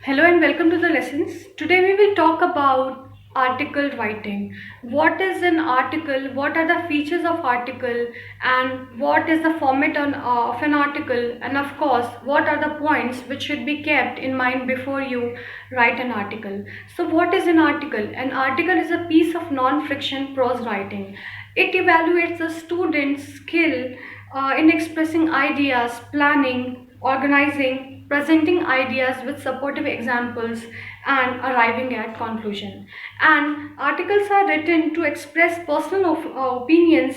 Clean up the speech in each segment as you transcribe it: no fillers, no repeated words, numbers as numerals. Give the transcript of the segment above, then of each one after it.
Hello and welcome to the lessons. Today we will talk about article writing. What is an article? What are the features of article? And what is the format of an article? And of course, what are the points which should be kept in mind before you write an article? So what is an article? An article is a piece of non-friction prose writing. It evaluates the student's skill in expressing ideas, planning, organizing, presenting ideas with supportive examples, and arriving at conclusion. And articles are written to express personal opinions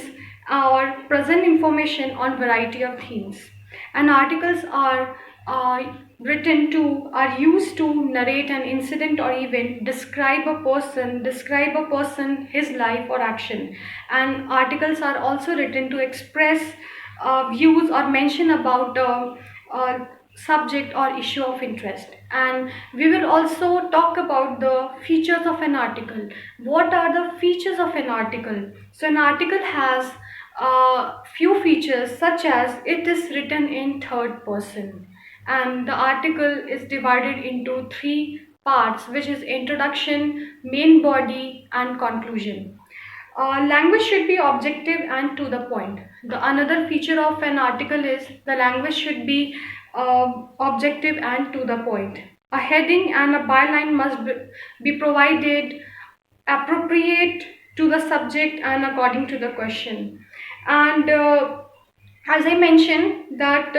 or present information on variety of themes. And articles uh, are used to narrate an incident or event, describe a person, his life or action. And articles are also written to express views or mention about subject or issue of interest. And we will also talk about the features of an article. What are the features of an article? So an article has few features, such as it is written in third person, and the article is divided into three parts, which is introduction, main body, and conclusion. Language should be objective and to the point. The another feature of an article is the language should be objective and to the point. A heading and a byline must be provided appropriate to the subject and according to the question. And as I mentioned that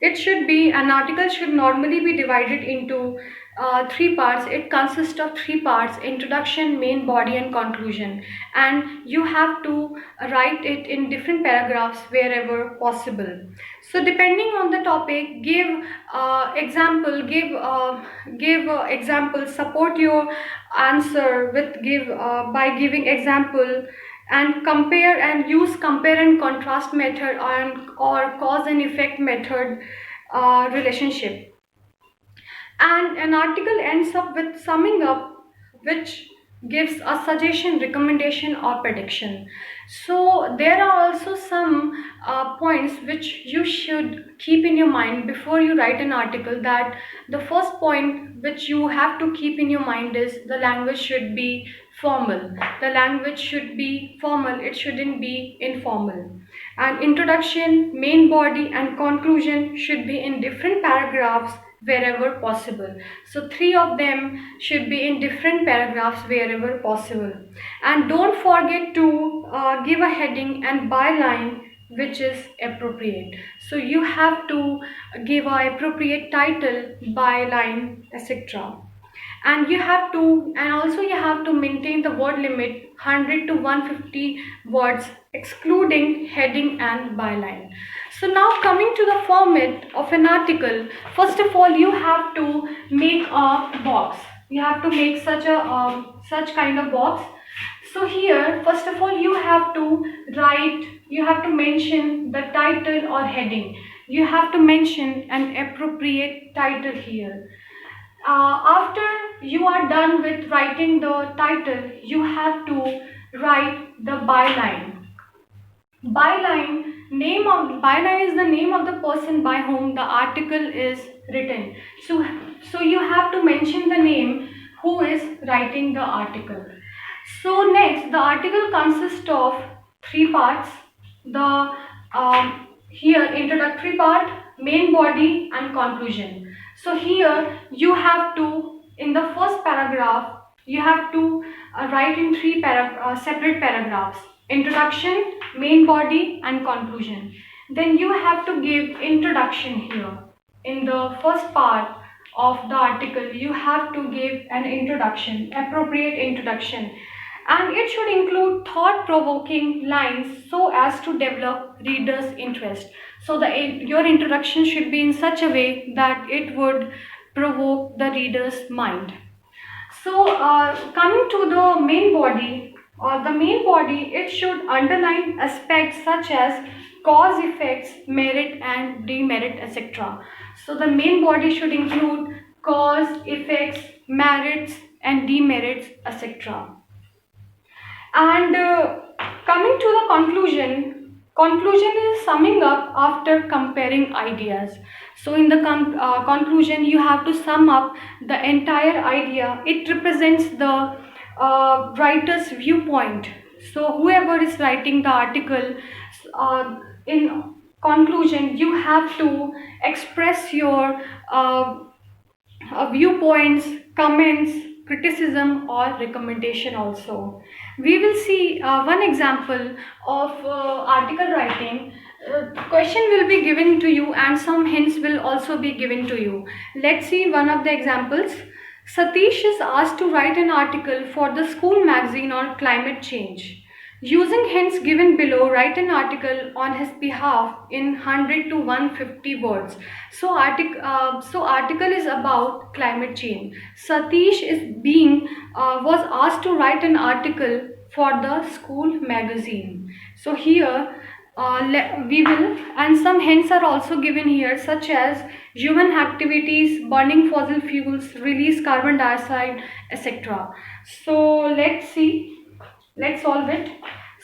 it should be an article should normally be divided into three parts. It consists of three parts: introduction, main body, and conclusion. And you have to write it in different paragraphs wherever possible. So depending on the topic, give example, support your answer with give by giving example, and compare and use compare and contrast method and or cause and effect method relationship. And an article ends up with summing up, which gives a suggestion, recommendation, or prediction. So there are also some points which you should keep in your mind before you write an article. That the first point which you have to keep in your mind is the language should be formal. The language should be formal, it shouldn't be informal. And introduction, main body, and conclusion should be in different paragraphs wherever possible. So three of them should be in different paragraphs wherever possible. And don't forget to give a heading and byline which is appropriate. So you have to give a appropriate title, byline, etc. And also you have to maintain the word limit 100 to 150 words, excluding heading and byline. So now coming to the format of an article, first of all you have to make a box. You have to make such kind of box. So here first of all you have to mention the title or heading. You have to mention an appropriate title here. After you are done with writing the title, you have to write the byline. Byline is the name of the person by whom the article is written. So you have to mention the name who is writing the article. So next, the article consists of three parts. The here introductory part, main body, and conclusion. So here you have to, in the first paragraph, you have to write in separate paragraphs: introduction, main body, and conclusion. Then you have to give introduction here. In the first part of the article, you have to give an introduction, appropriate introduction, and it should include thought-provoking lines so as to develop readers' interest. So your introduction should be in such a way that it would provoke the reader's mind. So coming to the main body, it should underline aspects such as cause, effects, merit, and demerit, etc. So the main body should include cause, effects, merits, and demerits, etc. And coming to the conclusion, Conclusion is summing up after comparing ideas. So in the conclusion, you have to sum up the entire idea. It represents the writer's viewpoint. So whoever is writing the article, in conclusion, you have to express your viewpoints, comments, criticism, or recommendation also. We will see one example of article writing. Question will be given to you and some hints will also be given to you. Let's see one of the examples. Satish is asked to write an article for the school magazine on climate change. Using hints given below, write an article on his behalf in 100 to 150 words. So, article is about climate change. Satish was asked to write an article for the school magazine. So here we will, and some hints are also given here, such as human activities, burning fossil fuels, release carbon dioxide, etc. So let's solve it.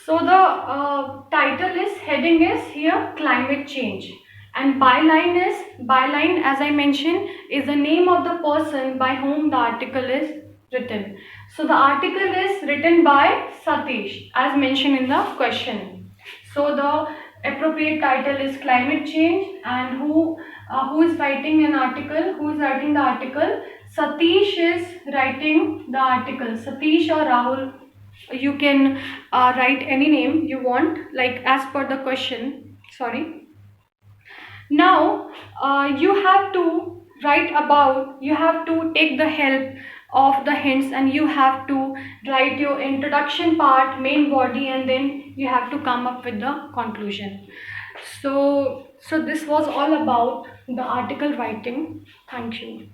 So the title is, heading is here climate change, and byline, as I mentioned, is the name of the person by whom the article is written. So the article is written by Satish as mentioned in the question. So the appropriate title is climate change, and who is writing an article? Who is writing the article? Satish is writing the article. Satish or Rahul, you can write any name you want, like as per the question. Sorry. Now you have to take the help of the hints, and you have to write your introduction part, main body, and then you have to come up with the conclusion. So this was all about the article writing. Thank you.